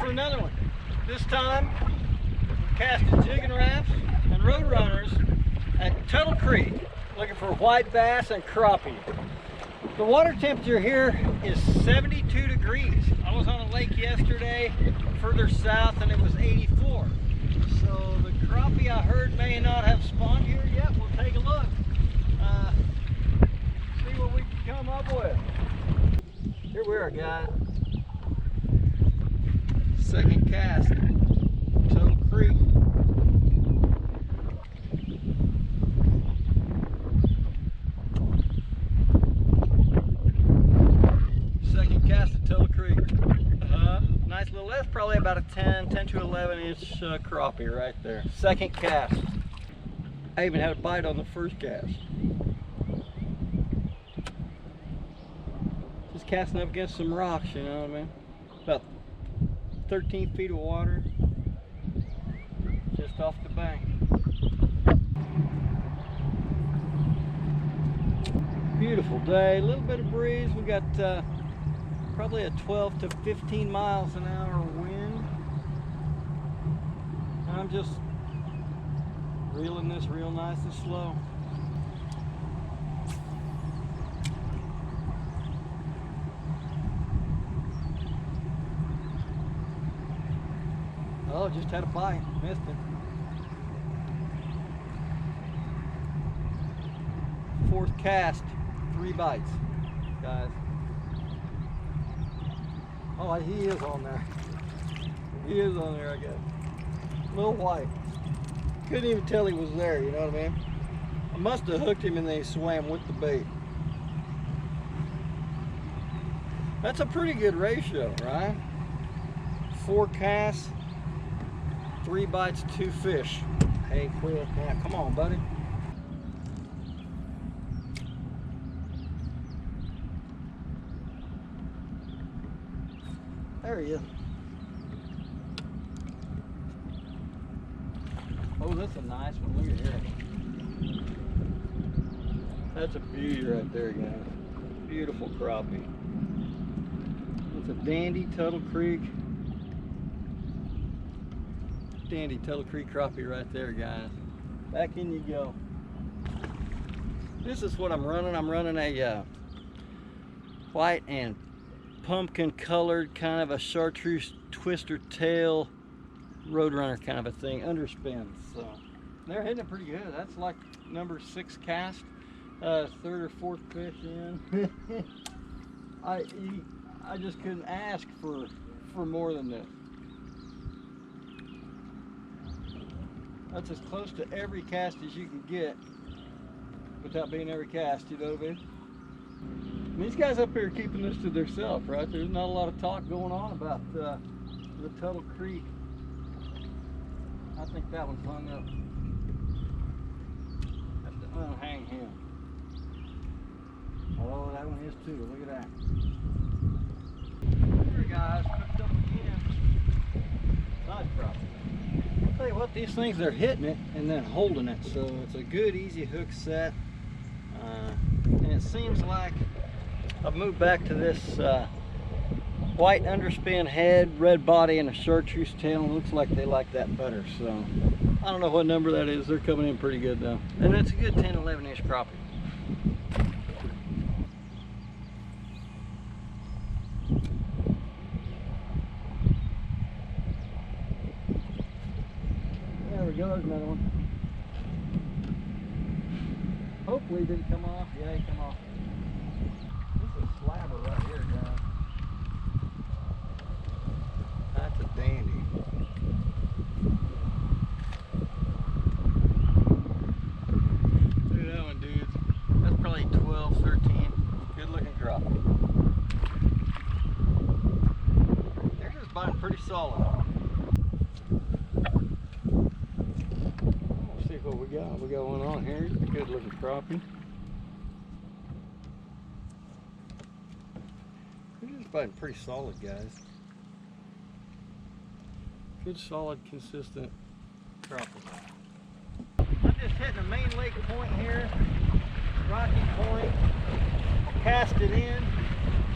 for another one. This time, we're casting jigging rafts and road runners at Tuttle Creek, looking for white bass and crappie. The water temperature here is 72 degrees. I was on a lake yesterday, further south, and it was 84. So the crappie I heard may not have spawned here yet. We'll take a look. See what we can come up with. Here we are, guys. Second cast, Tuttle Creek. Second cast at Tuttle Creek. Nice little, that's probably about a 10 to 11 inch crappie right there. Second cast. I even had a bite on the first cast. Just casting up against some rocks, you know what I mean? About 13 feet of water just off the bank. Beautiful day, a little bit of breeze. We got probably a 12 to 15 miles an hour wind. I'm just reeling this real nice and slow. Oh, just had a bite, missed it. Fourth cast, 3 bites, guys. Oh, he is on there. He is on there, I guess. A little white. Couldn't even tell he was there, you know what I mean? I must have hooked him and then he swam with the bait. That's a pretty good ratio, right? 4 casts, 3 bites, 2 fish. Hey, quit. Yeah, come on, buddy. There he is. Oh, that's a nice one. Look at here. That's a beauty right there, guys. Beautiful crappie. It's a dandy Tuttle Creek. Dandy Tuttle Creek crappie right there, guys. Back in you go. This is what I'm running. I'm running a white and pumpkin colored kind of a chartreuse twister tail roadrunner kind of a thing, underspin. So they're hitting it pretty good. That's like number 6 cast, 3rd or 4th fish in. I just couldn't ask for more than this. That's as close to every cast as you can get without being every cast, you know what I mean? And these guys up here are keeping this to themselves, right? There's not a lot of talk going on about the Tuttle Creek. I think that one's hung up. Have to unhang him. Oh, that one is too. Look at that. Here, guys, hooked up again. Side crappie. I'll tell you what, these things, they're hitting it and then holding it. So it's a good, easy hook set. And it seems like I've moved back to this white underspin head, red body, and a chartreuse tail. And it looks like they like that better. So I don't know what number that is. They're coming in pretty good though. And it's a good 10, 11 inch crappie. There we go, there's another one. Hopefully it didn't come off. Yeah, he come off. This is a slabber right here, guys. That's a dandy. Look at that one, dudes. That's probably 12, 13. Good looking crappie. They're just biting pretty solid. Let's see what we got. We got one on here. It's a good looking crappie. They're just biting pretty solid, guys. Good, solid, consistent crappie. I'm just hitting a main lake point here, rocky point. I'll cast it in,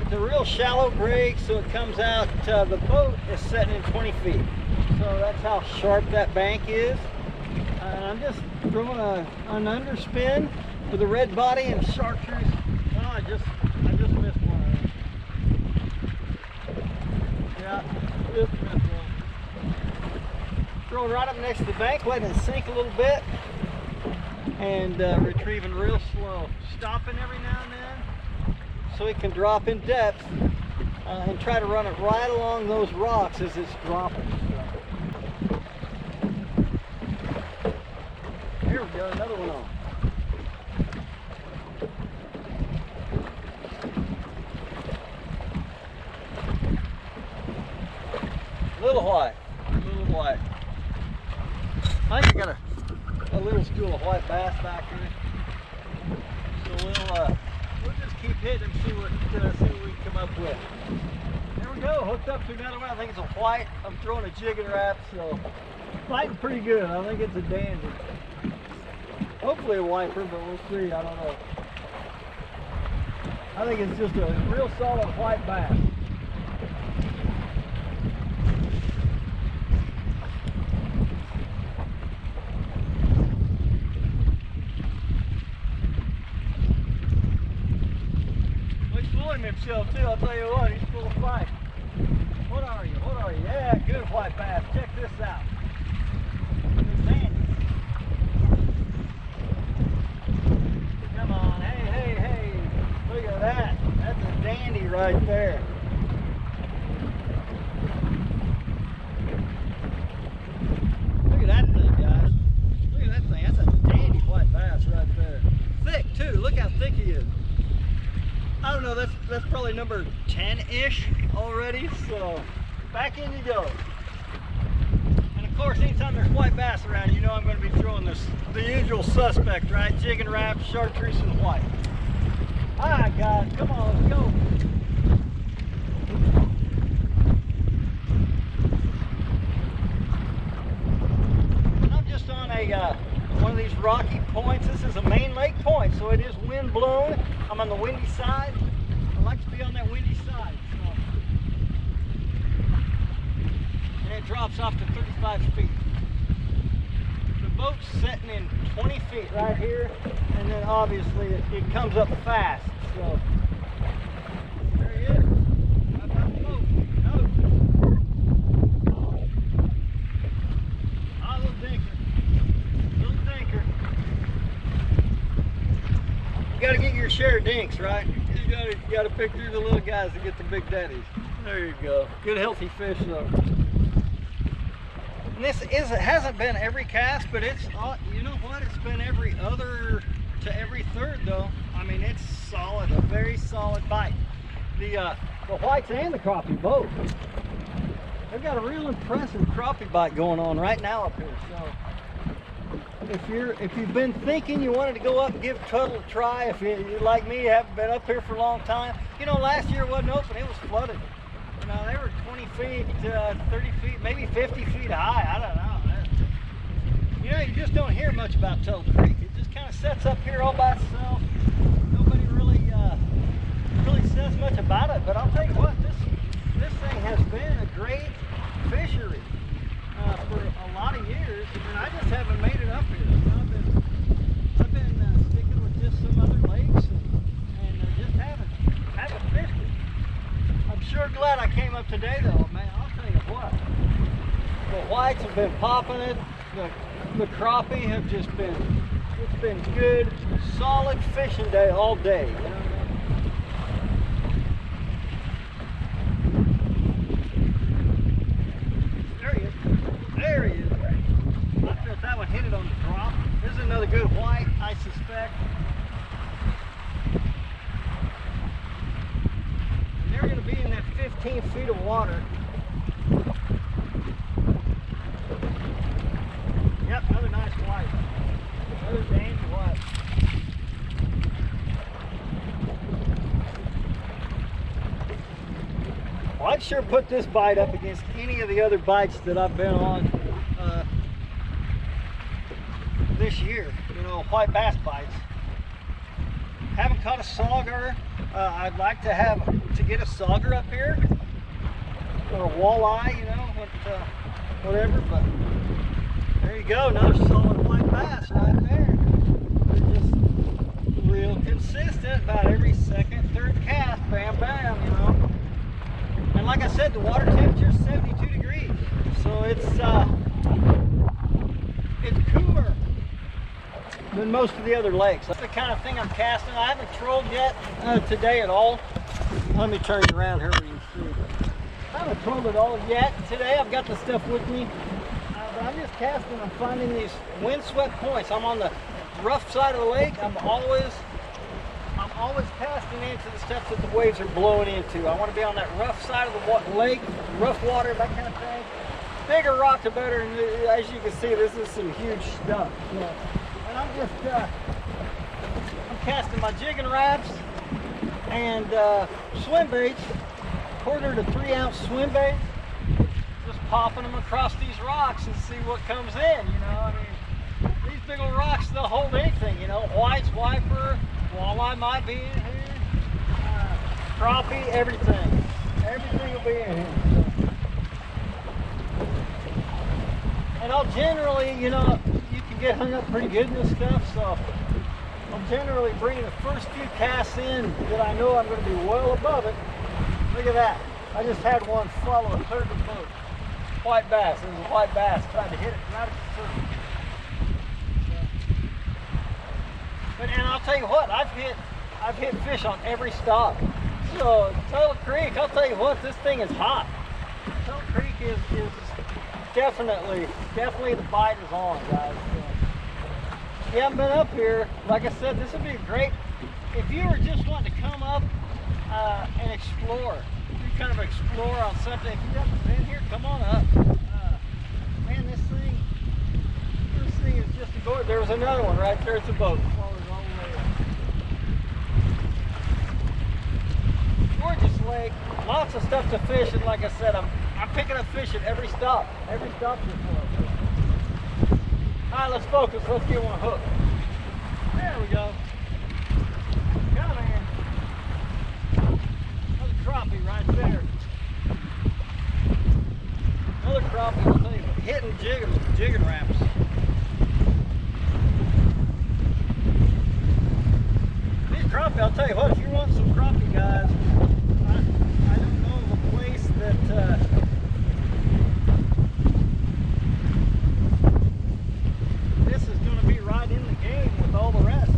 It's a real shallow break, so it comes out, the boat is setting in 20 feet. So that's how sharp that bank is. I'm just throwing an underspin with a red body and chartreuse. Oh, I just missed one of them. Yeah, just missed one. Throwing right up next to the bank, letting it sink a little bit, and retrieving real slow. Stopping every now and then so it can drop in depth, and try to run it right along those rocks as it's dropping. Here we go, another one on. Little white, little white. I think I got a little school of white bass back here. So we'll just keep hitting and see what we can come up with. There we go, hooked up to another one. I think it's a white. I'm throwing a jig and wrap, so fighting pretty good. I think it's a dandy. Hopefully a wiper, but we'll see. I don't know. I think it's just a real solid white bass. Himself too, I'll tell you what, he's full of fight. What are you? What are you? Yeah, good white bass. Check this out. Come on, hey. Look at that. That's a dandy right there. Look at that thing, guys. Look at that thing. That's a dandy white bass right there. Thick too. Look how thick he is. I don't know, that's probably number 10-ish already, so back in you go. And of course, anytime there's white bass around, you know I'm going to be throwing the usual suspect, right? Jig and wrap, chartreuse and white. All right, guys, come on, let's go. I'm just on one of these rocky points. This is a main lake point, so it is wind blown. I'm on the windy side. I like to be on that windy side. So. And it drops off to 35 feet. The boat's setting in 20 feet right here, and then obviously it comes up fast. So there he is. How about the boat? Ah, little dinker. You gotta get your share of dinks, right? You gotta pick through the little guys to get the big daddies. There you go. Good healthy fish though. And this hasn't been every cast, but it's, you know what? It's been every other to every third though. I mean, it's solid, a very solid bite. The whites and the crappie both. They've got a real impressive crappie bite going on right now up here. So. If you've been thinking you wanted to go up and give Tuttle a try, if you like me, haven't been up here for a long time, you know, last year it wasn't open, it was flooded. You know, they were 20 feet, 30 feet, maybe 50 feet high. I don't know. You know, you just don't hear much about Tuttle Creek. It just kind of sets up here all by itself. Nobody really says much about it. But I'll tell you what, this thing has been a great fishery for a lot of years, and I just haven't made it up here. So I've been sticking with just some other lakes and just haven't fished it. I'm sure glad I came up today though, man. I'll tell you what, the whites have been popping it. The crappie have just been, it's been good, solid fishing day all day. You know? There he is. I felt that one hit it on the drop. This is another good white, I suspect. And they're going to be in that 15 feet of water. Yep, another nice white. Another dandy white. Well, I'd sure put this bite up against any of the other bites that I've been on this year, you know, white bass bites. Haven't caught a sauger. I'd like to get a sauger up here, or a walleye, you know, whatever. But there you go, another solid white bass right there. They're just real consistent. About every second, third cast, bam, bam, you know. And like I said, the water temperature is 72 degrees, so it's cooler than most of the other lakes. That's the kind of thing I'm casting. I haven't trolled yet today at all. Let me turn you around here where you can see. I haven't trolled at all yet today. I've got the stuff with me. But I'm just casting. I'm finding these windswept points. I'm on the rough side of the lake. I'm always casting into the stuff that the waves are blowing into. I want to be on that rough side of the lake, rough water, that kind of thing. Bigger rock, the better. And as you can see, this is some huge stuff. Yeah. And I'm just, I'm casting my jigging wraps and swim baits, 1/4 to 3 ounce swim baits, just popping them across these rocks and see what comes in, you know. I mean, these big old rocks, they'll hold anything, you know. Whites, wiper, walleye might be in here, crappie, everything. Everything will be in here. So. And I'll generally, you know, you can get hung up pretty good in this stuff, so I'm generally bringing the first few casts in that I know I'm going to be well above it. Look at that. I just had one follow a third of the boat. White bass. It was a white bass. Tried to hit it right at the surface. But and I'll tell you what, I've hit fish on every stop. So Tuttle Creek, I'll tell you what, this thing is hot. Tuttle Creek is definitely the bite is on, guys. So, if you haven't been up here, like I said, this would be great if you were just wanting to come up and explore. You kind of explore on something. If you haven't been here, come on up. Man, this thing is just a gorgeous. There was another one right there at the boat. Gorgeous lake, lots of stuff to fish, and like I said, I'm picking up fish at every stop. Every stop is full. All right, let's focus. Let's get one hooked. There we go. Come in. Another crappie right there. Another crappie. I'll tell you, hitting jigging wraps. These crappie, I'll tell you what, if you want some crappie, guys, I don't know of a place that this is going to be right in the game with all the rest.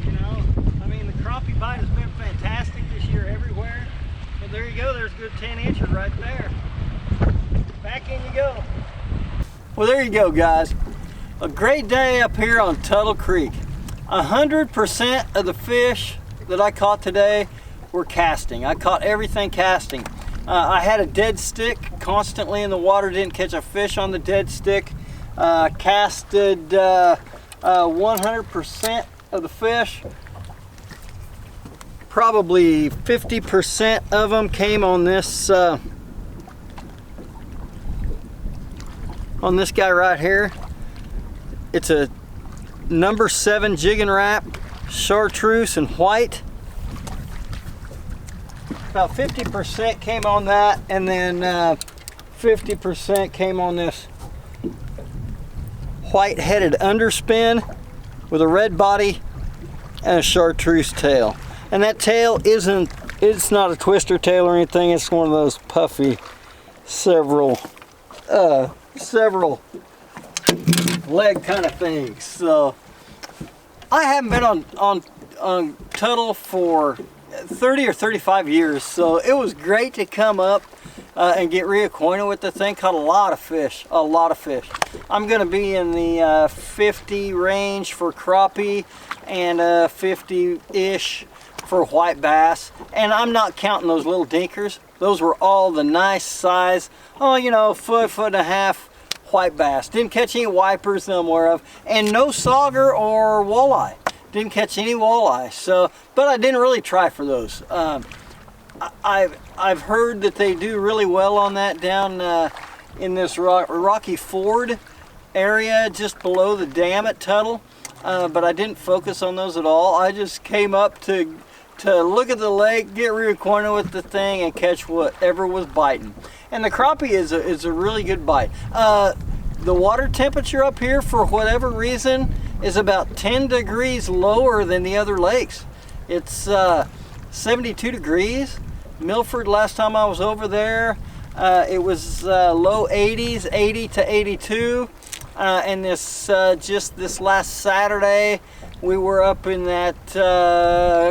You know, I mean, the crappie bite has been fantastic this year everywhere. But there you go, there's a good 10 incher right there. Back in you go. Well, there you go, guys. A great day up here on Tuttle Creek. 100% of the fish that I caught today were casting. I caught everything casting. I had a dead stick constantly in the water, didn't catch a fish on the dead stick. Casted 100% of the fish. Probably 50% of them came on this guy right here. It's a number 7 jigging wrap, chartreuse and white. About 50% came on that, and then 50% came on this white-headed underspin with a red body and a chartreuse tail. And that tail it's not a twister tail or anything, it's one of those puffy several leg kind of things. So I haven't been on Tuttle for 30 or 35 years, so it was great to come up and get reacquainted with the thing. Caught a lot of fish. I'm going to be in the 50 range for crappie and 50-ish for white bass, and I'm not counting those little dinkers. Those were all the nice size, you know, foot and a half white bass. Didn't catch any wipers that I'm aware of, and no sauger or walleye. Didn't catch any walleye. So, but I didn't really try for those. I've heard that they do really well on that down in this Rocky Ford area just below the dam at Tuttle. but I didn't focus on those at all. I just came up to look at the lake, get reacquainted with the thing, and catch whatever was biting. And the crappie is a really good bite. The water temperature up here, for whatever reason, is about 10 degrees lower than the other lakes. It's 72 degrees. Milford, last time I was over there, it was low 80s, 80 to 82. And just this last Saturday, we were up in that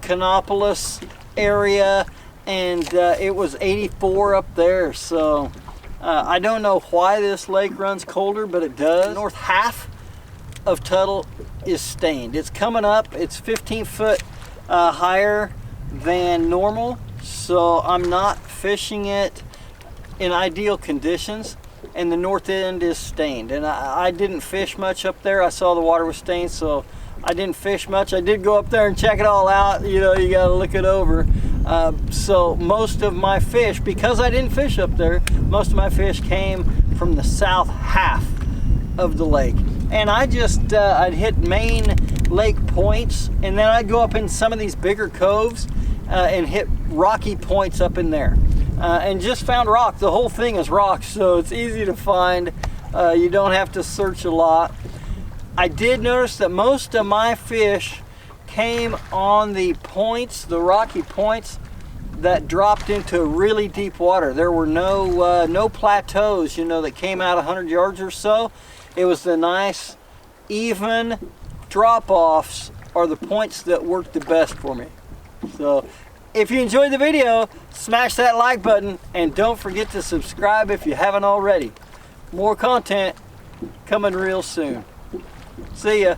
Kanopolis area, and it was 84 up there. So I don't know why this lake runs colder, but it does. The north half of Tuttle is stained. It's coming up. It's 15 foot higher than normal, so I'm not fishing it in ideal conditions. And the north end is stained, and I didn't fish much up there. I saw the water was stained, so I didn't fish much. I did go up there and check it all out. You know, you gotta look it over. So most of my fish, because I didn't fish up there, most of my fish came from the south half of the lake. And I just, I'd hit main lake points, and then I'd go up in some of these bigger coves and hit rocky points up in there. And just found rock. The whole thing is rock, so it's easy to find. You don't have to search a lot. I did notice that most of my fish came on the points, the rocky points that dropped into really deep water. There were no plateaus, you know, that came out 100 yards or so. It was the nice, even drop-offs are the points that worked the best for me. So if you enjoyed the video, smash that like button, and don't forget to subscribe if you haven't already. More content coming real soon. See ya.